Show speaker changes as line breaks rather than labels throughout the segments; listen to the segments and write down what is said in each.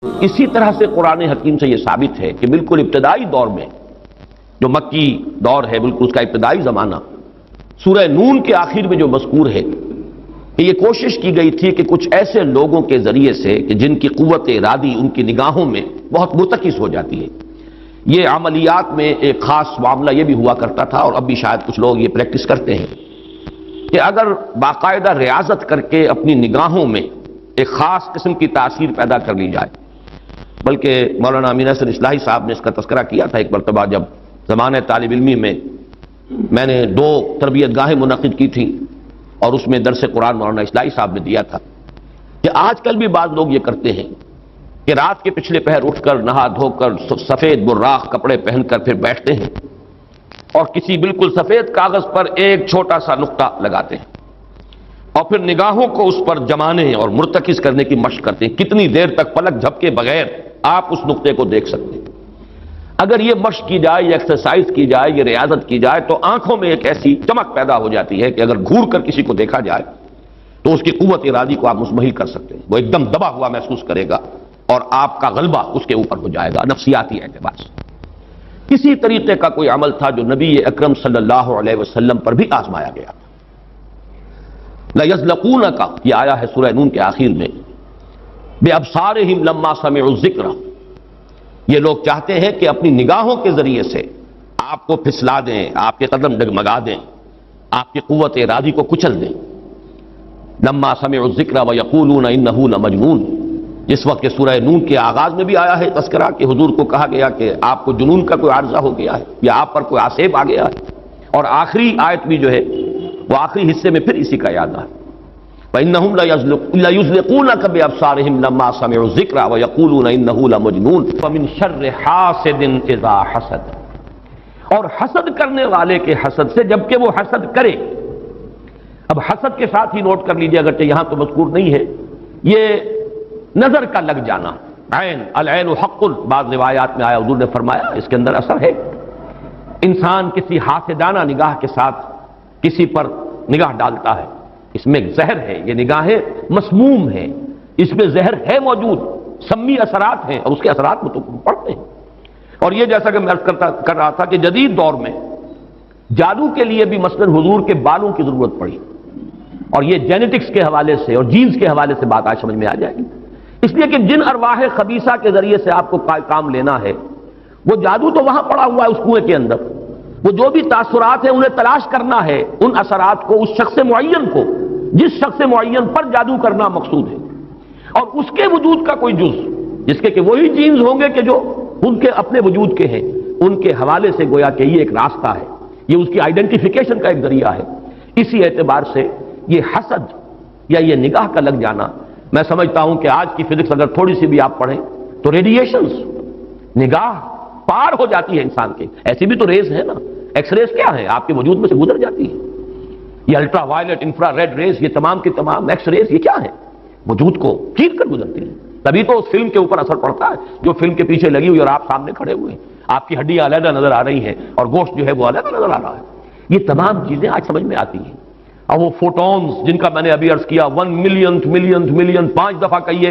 اسی طرح سے قرآن حکیم سے یہ ثابت ہے کہ بالکل ابتدائی دور میں جو مکی دور ہے، بالکل اس کا ابتدائی زمانہ، سورہ نون کے آخر میں جو مذکور ہے کہ یہ کوشش کی گئی تھی کہ کچھ ایسے لوگوں کے ذریعے سے کہ جن کی قوت ارادی ان کی نگاہوں میں بہت مرتکز ہو جاتی ہے، یہ عملیات میں ایک خاص معاملہ یہ بھی ہوا کرتا تھا، اور اب بھی شاید کچھ لوگ یہ پریکٹس کرتے ہیں کہ اگر باقاعدہ ریاضت کر کے اپنی نگاہوں میں ایک خاص قسم کی تاثیر پیدا کر لی جائے، بلکہ مولانا امین احسن اصلاحی صاحب نے اس کا تذکرہ کیا تھا ایک مرتبہ جب زمانہ طالب علمی میں نے 2 تربیت گاہیں منعقد کی تھیں، اور اس میں درس قرآن مولانا اصلاحی صاحب نے دیا تھا کہ آج کل بھی بعض لوگ یہ کرتے ہیں کہ رات کے پچھلے پہر اٹھ کر نہا دھو کر سفید براق کپڑے پہن کر پھر بیٹھتے ہیں اور کسی بالکل سفید کاغذ پر ایک چھوٹا سا نقطہ لگاتے ہیں اور پھر نگاہوں کو اس پر جمانے اور مرتکز کرنے کی مشق کرتے ہیں۔ کتنی دیر تک پلک جھپکے بغیر آپ اس نقطے کو دیکھ سکتے ہیں۔ اگر یہ مشق کی جائے، یہ ایکسرسائز کی جائے، یہ ریاضت کی جائے تو آنکھوں میں ایک ایسی چمک پیدا ہو جاتی ہے کہ اگر گھور کر کسی کو دیکھا جائے تو اس کی قوت ارادی کو آپ مزمحل کر سکتے ہیں، وہ ایک دم دبا ہوا محسوس کرے گا اور آپ کا غلبہ اس کے اوپر ہو جائے گا نفسیاتی اعتبار سے۔ اسی طریقے کا کوئی عمل تھا جو نبی اکرم صلی اللہ علیہ وسلم پر بھی آزمایا گیا تھا۔ لَيَزْلَقُونَكَ یہ آیا ہے سورہ نون کے آخر میں، بِأَبْصَارِهِمْ لَمَّا سَمِعُوا الذِّكْرَ، یہ لوگ چاہتے ہیں کہ اپنی نگاہوں کے ذریعے سے آپ کو پھسلا دیں، آپ کے قدم ڈگمگا دیں، آپ کی قوت ارادی کو کچل دیں۔ لَمَّا سَمِعُوا الذِّكْرَ وَيَقُولُونَ إِنَّهُ لَمَجْنُونٌ، جس وقت کہ سورہ نون کے آغاز میں بھی آیا ہے تذکرہ کہ حضور کو کہا گیا کہ آپ کو جنون کا کوئی عارضہ ہو گیا ہے یا آپ پر کوئی آسیب آ گیا ہے، اور آخری آیت بھی جو ہے وہ آخری حصے میں پھر اسی کا یاد ہے، فَإِنَّهُمْ لَيُزْلِقُونَكَ بِأَبْصَارِهِمْ لَمَّا سَمِعُوا الذِّكْرَ وَيَقُولُونَ إِنَّهُ لَمَجْنُونٌ وَمِن شَرِّ حَاسِدٍ إِذَا حَسَدَ، اور حسد کرنے والے کے حسد سے جبکہ وہ حسد کرے۔ اب حسد کے ساتھ ہی نوٹ کر لیجئے، اگرچہ یہاں تو مذکور نہیں ہے، یہ نظر کا لگ جانا، عین العین حق، بعض روایات میں آیا حضور نے فرمایا اس کے اندر اثر ہے۔ انسان کسی حاسدانہ نگاہ کے ساتھ کسی پر نگاہ ڈالتا ہے، اس میں ایک زہر ہے، یہ نگاہیں مسموم ہیں، اس میں زہر ہے موجود، سمی اثرات ہیں اور اس کے اثرات میں تو پڑتے ہیں۔ اور یہ جیسا کہ میں عرض کر رہا تھا کہ جدید دور میں جادو کے لیے بھی مثلاً حضور کے بالوں کی ضرورت پڑی، اور یہ جینیٹکس کے حوالے سے اور جینز کے حوالے سے بات آج سمجھ میں آ جائے گی، اس لیے کہ جن ارواح خبیثہ کے ذریعے سے آپ کو کام لینا ہے وہ جادو تو وہاں پڑا ہوا ہے اس کنویں کے اندر، وہ جو بھی تاثرات ہیں انہیں تلاش کرنا ہے، ان اثرات کو اس شخص معین کو، جس شخص معین پر جادو کرنا مقصود ہے، اور اس کے وجود کا کوئی جز جس کے کہ وہی جینز ہوں گے کہ جو ان کے اپنے وجود کے ہیں، ان کے حوالے سے گویا کہ یہ ایک راستہ ہے، یہ اس کی آئیڈینٹیفیکیشن کا ایک ذریعہ ہے۔ اسی اعتبار سے یہ حسد یا یہ نگاہ کا لگ جانا، میں سمجھتا ہوں کہ آج کی فزکس اگر تھوڑی سی بھی آپ پڑھیں تو ریڈیشنز نگاہ پار ہو جاتی ہے انسان کے، ایسی بھی تو ریز ہے نا، ایکس ریز کیا ہے آپ کے وجود میں سے گزر جاتی ہے، یہ ultraviolet infrared rays, یہ تمام کی تمام ایکس ریز یہ کیا ہے، وجود کو چیر کر گزرتی ہیں، تبھی تو اس فلم کے اوپر اثر پڑتا ہے جو فلم کے پیچھے لگی ہوئی اور آپ سامنے کھڑے ہوئے ہیں، آپ کی ہڈیاں علیحدہ نظر آ رہی ہیں اور گوشت جو ہے وہ علیحدہ نظر آ رہا ہے، یہ تمام چیزیں آج سمجھ میں آتی ہیں۔ اور وہ فوٹونز جن کا میں نے ابھی عرض کیا 1 ملین 5 دفعہ کہیے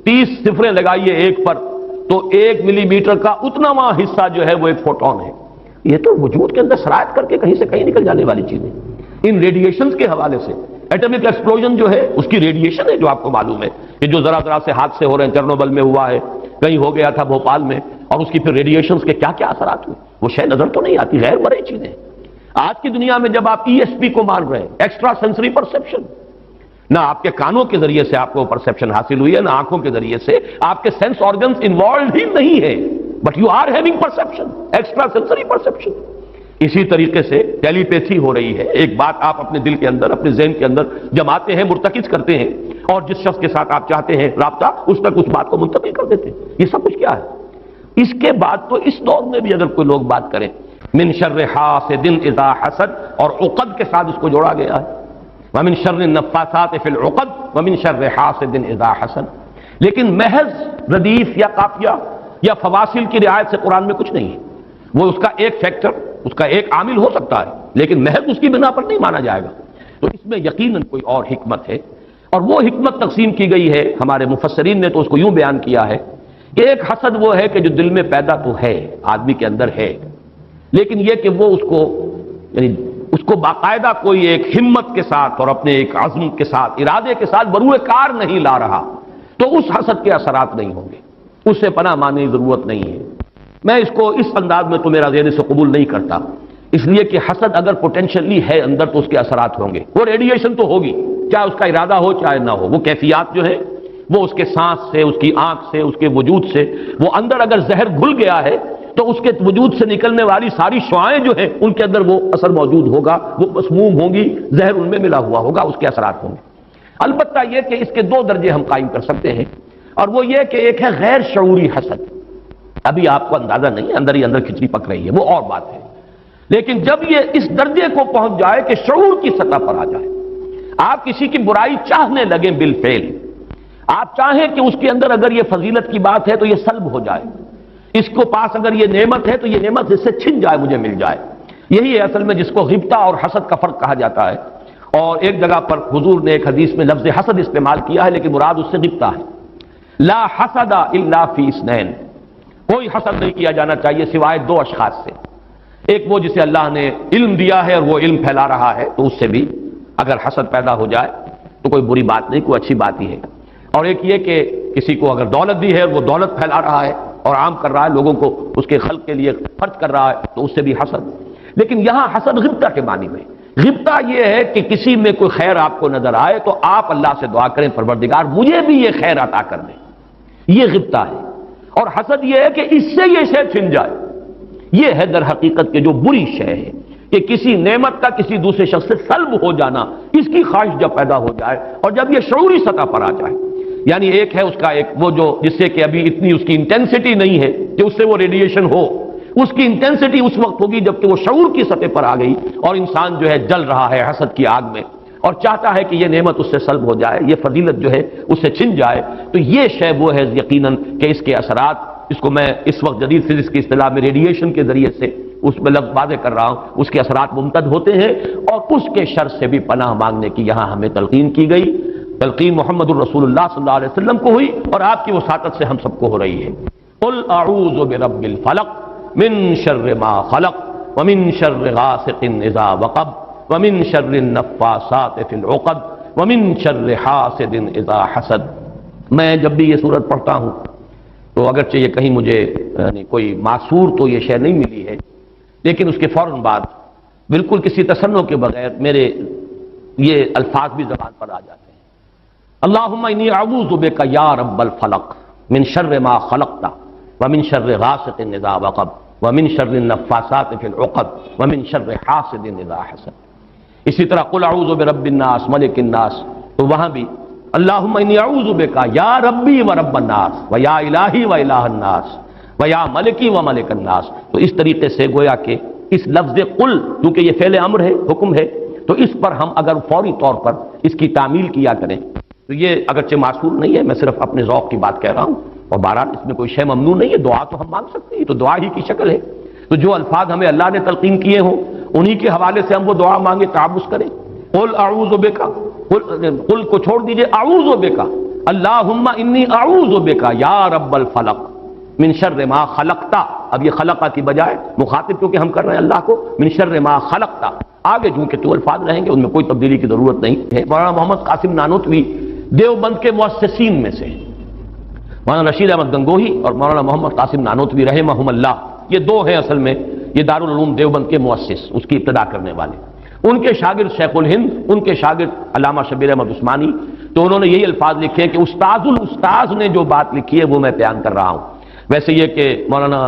30 صفریں لگائیے ایک پر تو 1 ملی میٹر کا اتناواں حصہ جو ہے وہ ایک فوٹون ہے، یہ تو وجود کے اندر سرایت کر کے کہیں سے کہیں نکل جانے والی چیزیں۔ ان ریڈیشنز کے حوالے سے ایٹمک ایکسپلوژن جو ہے اس کی ریڈیشن ہے جو آپ کو معلوم ہے کہ جو ذرا ذرا سے حادثے ہو رہے ہیں، چرنوبل میں ہوا ہے، کہیں ہو گیا تھا بھوپال میں، اور اس کی پھر ریڈیشنز کے کیا کیا اثرات ہوئے وہ شے نظر تو نہیں آتی، غیر مرئی چیزیں۔ آج کی دنیا میں جب آپ ESP کو مان رہے ہیں، ایکسٹرا سینسری پرسیپشن، نہ آپ کے کانوں کے ذریعے سے آپ کو پرسیپشن حاصل ہوئی ہے، نہ آنکھوں کے ذریعے سے، آپ کے سینس آرگنز انوالوڈ ہی نہیں ہے، but you are having perception, extrasensory perception. اسی طریقے سے ٹیلی پیتھی ہو رہی ہے، ایک بات آپ اپنے دل کے اندر، اپنے ذہن کے اندر جماتے ہیں، مرتکز کرتے ہیں، اور جس شخص کے ساتھ آپ چاہتے ہیں رابطہ اس تک اس بات کو منتقل کر دیتے ہیں، یہ سب کچھ کیا ہے؟ اس کے بعد تو اس دور میں بھی اگر کوئی لوگ بات کریں من شر حاسد اذا حسد، اور عقد کے ساتھ اس کو جوڑا گیا ہے، ومن شر النفاثات فی العقد ومن شر حاسد اذا حسد، لیکن محض ردیف یا قافیہ یا فواصل کی رعایت سے قرآن میں کچھ نہیں ہے، وہ اس کا ایک فیکٹر، اس کا ایک عامل ہو سکتا ہے لیکن محض اس کی بنا پر نہیں مانا جائے گا، تو اس میں یقیناً کوئی اور حکمت ہے، اور وہ حکمت تقسیم کی گئی ہے۔ ہمارے مفسرین نے تو اس کو یوں بیان کیا ہے کہ ایک حسد وہ ہے کہ جو دل میں پیدا تو ہے، آدمی کے اندر ہے، لیکن یہ کہ وہ اس کو باقاعدہ کوئی ایک ہمت کے ساتھ اور اپنے ایک عزم کے ساتھ، ارادے کے ساتھ بروئے کار نہیں لا رہا، تو اس حسد کے اثرات نہیں ہوں گے، اس سے پناہ مانگنے کی ضرورت نہیں ہے۔ میں اس کو اس انداز میں تو میرا ذہن سے قبول نہیں کرتا، اس لیے کہ حسد اگر پوٹینشلی ہے اندر تو اس کے اثرات ہوں گے، وہ ریڈیشن تو ہوگی، چاہے اس کا ارادہ ہو چاہے نہ ہو، وہ کیفیات جو ہے وہ اس کے سانس سے، اس کی آنکھ سے، اس کے وجود سے، وہ اندر اگر زہر گھل گیا ہے تو اس کے وجود سے نکلنے والی ساری شعاعیں جو ہیں ان کے اندر وہ اثر موجود ہوگا، وہ مسموم ہوں گی، زہر ان میں ملا ہوا ہوگا، اس کے اثرات ہوں گے۔ البتہ یہ کہ اس کے دو درجے ہم قائم کر سکتے ہیں، اور وہ یہ کہ ایک ہے غیر شعوری حسد، ابھی آپ کو اندازہ نہیں، اندر ہی اندر کھچڑی پک رہی ہے، وہ اور بات ہے، لیکن جب یہ اس درجے کو پہنچ جائے کہ شعور کی سطح پر آ جائے، آپ کسی کی برائی چاہنے لگیں بالفعل، آپ چاہیں کہ اس کے اندر اگر یہ فضیلت کی بات ہے تو یہ سلب ہو جائے، اس کو پاس اگر یہ نعمت ہے تو یہ نعمت اس سے چھن جائے، مجھے مل جائے، یہی ہے اصل میں جس کو غبطہ اور حسد کا فرق کہا جاتا ہے۔ اور ایک جگہ پر حضور نے ایک حدیث میں لفظ حسد استعمال کیا ہے، لیکن مراد اس سے غبطہ ہے۔ لا حسد الا فی اثنین، کوئی حسد نہیں کیا جانا چاہیے سوائے دو اشخاص سے، ایک وہ جسے اللہ نے علم دیا ہے اور وہ علم پھیلا رہا ہے تو اس سے بھی اگر حسد پیدا ہو جائے تو کوئی بری بات نہیں، کوئی اچھی بات ہی ہے، اور ایک یہ کہ کسی کو اگر دولت دی ہے وہ دولت پھیلا رہا ہے اور عام کر رہا ہے، لوگوں کو اس کے خلق کے لیے خرچ کر رہا ہے تو اس سے بھی حسد۔ لیکن یہاں حسد غبطہ کے معنی میں، غبطہ یہ ہے کہ کسی میں کوئی خیر آپ کو نظر آئے تو آپ اللہ سے دعا کریں پروردگار مجھے بھی یہ خیر عطا کر دیں، یہ غبطہ ہے۔ اور حسد یہ ہے کہ اس سے یہ شے چھن جائے، یہ ہے در حقیقت کے جو بری شے ہے کہ کسی نعمت کا کسی دوسرے شخص سے سلب ہو جانا، اس کی خواہش جب پیدا ہو جائے اور جب یہ شعوری سطح پر آ جائے، یعنی ایک ہے اس کا ایک وہ جو جس سے کہ ابھی اتنی اس کی انٹینسٹی نہیں ہے کہ اس سے وہ ریڈیشن ہو، اس کی انٹینسٹی اس وقت ہوگی جب کہ وہ شعور کی سطح پر آ گئی اور انسان جو ہے جل رہا ہے حسد کی آگ میں اور چاہتا ہے کہ یہ نعمت اس سے سلب ہو جائے، یہ فضیلت جو ہے اس سے چھن جائے، تو یہ شے وہ ہے یقیناً کہ اس کے اثرات، اس کو میں اس وقت جدید فزکس کی اصطلاح میں ریڈیشن کے ذریعے سے اس میں لفظ واضح کر رہا ہوں، اس کے اثرات ممتد ہوتے ہیں، اور اس کے شر سے بھی پناہ مانگنے کی یہاں ہمیں تلقین کی گئی۔ تلقین محمد الرسول اللہ صلی اللہ علیہ وسلم کو ہوئی اور آپ کی وساطت سے ہم سب کو ہو رہی ہے۔ قل اعوذ برب الفلق من شر ما خلق ومن شر غاسق اذا وقب ومن شر النفاثات في العقد ومن شر حاسد اذا حسد۔ میں جب بھی یہ سورت پڑھتا ہوں تو اگرچہ یہ کہیں مجھے یعنی کوئی معصور تو یہ شے نہیں ملی ہے، لیکن اس کے فوراً بعد بالکل کسی تصنع کے بغیر میرے یہ الفاظ بھی زبان پر آ جاتے ہیں، اللہم انی اعوذ بک یا رب الفلق من شر ما خلقت ومن شر غاسق اذا وقب ومن شر النفاثات فی العقد ومن شر حاسد اذا حسد۔ اسی طرح قل اعوذ برب الناس ملک الناس، تو وہاں بھی اللہم انی اعوذ بک یا ربی و رب الناس و یا الہی و الہ الناس و یا ملکی و ملک الناس۔ تو اس طریقے سے گویا کہ اس لفظ قل کیونکہ یہ فعل امر ہے، حکم ہے، تو اس پر ہم اگر فوری طور پر اس کی تعمیل کیا کریں تو یہ اگرچہ معصور نہیں ہے، میں صرف اپنے ذوق کی بات کہہ رہا ہوں، اور بہرحال اس میں کوئی شے ممنوع نہیں ہے، دعا تو ہم مانگ سکتے ہیں، تو دعا ہی کی شکل ہے، تو جو الفاظ ہمیں اللہ نے تلقین کیے ہوں انہی کے حوالے سے ہم وہ دعا مانگے، تعوذ کریں۔ قل اعوذ بک، قل کو چھوڑ دیجئے، اعوذ بک، اللہم انی اعوذ بک یا رب الفلق من شر ما خلقتا۔ اب یہ خلقہ کی بجائے مخاطب کیونکہ ہم کر رہے ہیں اللہ کو، من شر ما خلقتا، آگے چونکہ تو الفاظ رہیں گے ان میں کوئی تبدیلی کی ضرورت نہیں ہے۔ مولانا محمد قاسم نانوتوی دیوبند کے مؤسسین میں سے، مولانا رشید احمد گنگوہی اور مولانا محمد قاسم نانوتوی رحمہم اللہ، یہ دو ہیں اصل میں یہ دارالعلوم دیوبند کے مؤسس، اس کی ابتدا کرنے والے۔ ان کے شاگرد شیخ الہند، ان کے شاگرد علامہ شبیر احمد عثمانی، تو انہوں نے یہی الفاظ لکھے کہ استاذ الاستاذ نے جو بات لکھی ہے وہ میں بیان کر رہا ہوں۔ ویسے یہ کہ مولانا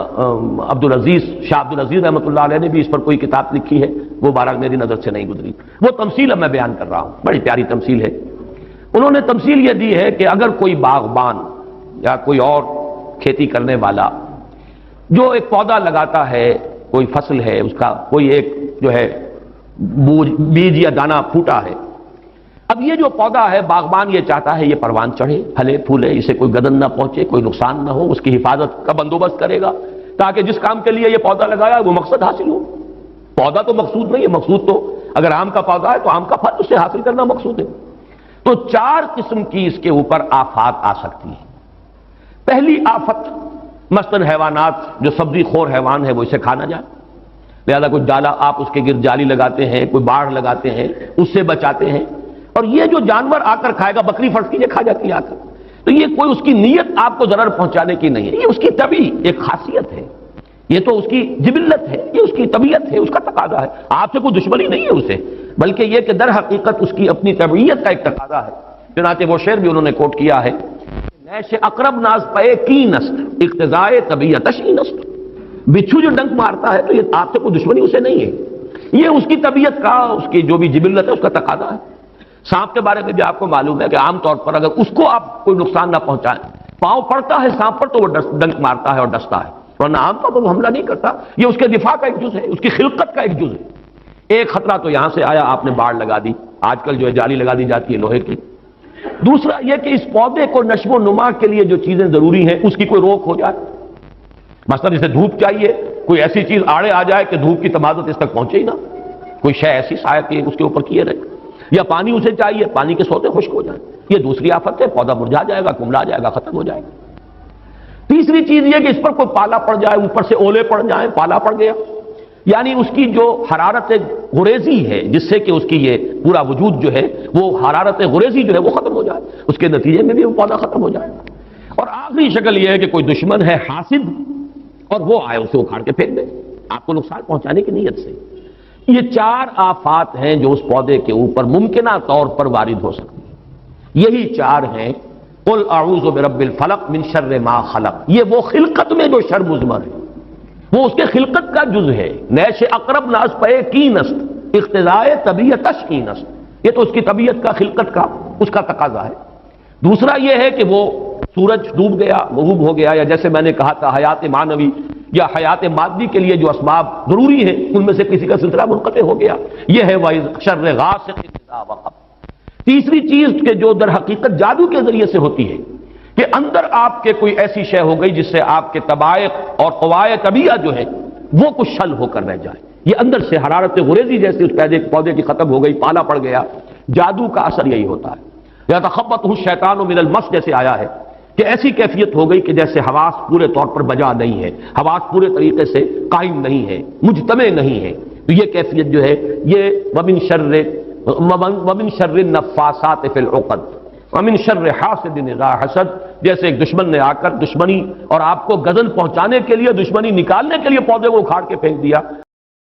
عبدالعزیز شاہ عبدالعزیز رحمۃ اللہ علیہ نے بھی اس پر کوئی کتاب لکھی ہے، وہ بہرحال میری نظر سے نہیں گزری، وہ تمثیل اب میں بیان کر رہا ہوں، بڑی پیاری تمثیل ہے۔ انہوں نے تمثیل یہ دی ہے کہ اگر کوئی باغبان یا کوئی اور کھیتی کرنے والا جو ایک پودا لگاتا ہے، کوئی فصل ہے، اس کا کوئی ایک جو ہے بیج یا دانہ پھوٹا ہے، اب یہ جو پودا ہے باغبان یہ چاہتا ہے یہ پروان چڑھے، پھلے پھولے، اسے کوئی گدن نہ پہنچے، کوئی نقصان نہ ہو، اس کی حفاظت کا بندوبست کرے گا تاکہ جس کام کے لیے یہ پودا لگایا وہ مقصد حاصل ہو۔ پودا تو مقصود نہیں ہے، مقصود تو اگر آم کا پودا ہے تو آم کا پھل اس سے حاصل کرنا مقصود ہے۔ تو چار قسم کی اس کے اوپر آفات آ سکتی ہیں۔ پہلی آفت مثلاً حیوانات، جو سبزی خور حیوان ہے وہ اسے کھا نہ جائے، لہذا کوئی ڈالا آپ اس کے گرد جالی لگاتے ہیں، کوئی باڑ لگاتے ہیں، اس سے بچاتے ہیں۔ اور یہ جو جانور آ کر کھائے گا، بکری فرض کیجیے کھا جاتی ہے آ کر، تو یہ کوئی اس کی نیت آپ کو ضرر پہنچانے کی نہیں ہے، یہ اس کی طبعی ایک خاصیت ہے، یہ تو اس کی جبلت ہے، یہ اس کی طبیعت ہے، اس کا تقاضا ہے، آپ سے کوئی دشمنی نہیں ہے اسے، بلکہ یہ کہ در حقیقت اس کی اپنی طبعیت کا ایک تقاضا ہے۔ چنانچہ وہ شعر بھی انہوں نے کوٹ کیا ہے، نیش اقرب ناز پے کی نست اقتضائے طبیعتش ای نست، بچھو جو ڈنک مارتا ہے تو یہ آپ سے کوئی دشمنی اسے نہیں ہے، یہ اس کی طبیعت کا، اس کی جو بھی جبلت ہے اس کا تقاضا ہے۔ سانپ کے بارے میں بھی آپ کو معلوم ہے کہ عام طور پر اگر اس کو آپ کوئی نقصان نہ پہنچائیں، پاؤں پڑتا ہے سانپ پر تو وہ ڈنک مارتا ہے اور ڈستا ہے، ورنہ عام طور پر وہ حملہ نہیں کرتا، یہ اس کے دفاع کا ایک جز ہے، اس کی خلقت کا ایک جز ہے۔ ایک خطرہ تو یہاں سے آیا، آپ نے باڑ لگا دی، آج کل جو ہے جالی لگا دی جاتی ہے لوہے کی۔ دوسرا یہ کہ اس پودے کو نشو و نما کے لیے جو چیزیں ضروری ہیں اس کی کوئی روک ہو جائے، مثلا جسے دھوپ چاہیے، کوئی ایسی چیز آڑے آ جائے کہ دھوپ کی تمازت اس تک پہنچے ہی نہ، کوئی شے ایسی سایہ کی اس کے اوپر کیے رہے، یا پانی اسے چاہیے، پانی کے سوتے خشک ہو جائیں، یہ دوسری آفت ہے، پودا مرجھا جائے گا، کملا جائے گا، ختم ہو جائے گا۔ تیسری چیز یہ کہ اس پر کوئی پالا پڑ جائے، اوپر سے اولے پڑ جائیں، پالا پڑ گیا، یعنی اس کی جو حرارت غریزی ہے جس سے کہ اس کی یہ پورا وجود جو ہے وہ حرارت غریزی جو ہے وہ ختم ہو جائے، اس کے نتیجے میں بھی وہ پودا ختم ہو جائے۔ اور آخری شکل یہ ہے کہ کوئی دشمن ہے حاسد اور وہ آئے اسے اکھاڑ کے پھینک دے آپ کو نقصان پہنچانے کی نیت سے۔ یہ چار آفات ہیں جو اس پودے کے اوپر ممکنہ طور پر وارد ہو سکتی ہیں، یہی چار ہیں۔ قل اعوذ برب الفلق من شر ما خلق، یہ وہ خلقت میں جو شر مضمر ہے، وہ اس کے خلقت کا جز ہے۔ نیش اقرب ناز پے کی نست اقتضائے طبیعتش کی نست، یہ تو اس کی طبیعت کا، خلقت کا، اس کا تقاضا ہے۔ دوسرا یہ ہے کہ وہ سورج ڈوب گیا، غروب ہو گیا، یا جیسے میں نے کہا تھا حیات معنوی یا حیات مادی کے لیے جو اسباب ضروری ہیں ان میں سے کسی کا سلسلہ منقطع ہو گیا، یہ ہے وَإِذْ شر غاسق اذا وقب۔ تیسری چیز کہ جو در حقیقت جادو کے ذریعے سے ہوتی ہے کہ اندر آپ کے کوئی ایسی شے ہو گئی جس سے آپ کے طبائع اور قوائے طبیعہ جو ہے وہ کچھ شل ہو کر رہ جائے، یہ اندر سے حرارت غریزی جیسے اس پودے کی ختم ہو گئی، پالا پڑ گیا۔ جادو کا اثر یہی ہوتا ہے، یا تخبطہ الشیطان من المس جیسے آیا ہے کہ ایسی کیفیت ہو گئی کہ جیسے حواس پورے طور پر بجا نہیں ہے، حواس پورے طریقے سے قائم نہیں ہے، مجتمع نہیں ہے، تو یہ کیفیت جو ہے یہ ومن شر النفاثات فی العقد ومن شر حاسد اذا حسد، جیسے ایک دشمن نے آ کر دشمنی اور آپ کو غضب پہنچانے کے لیے، دشمنی نکالنے کے لیے پودے کو اکھاڑ کے پھینک دیا،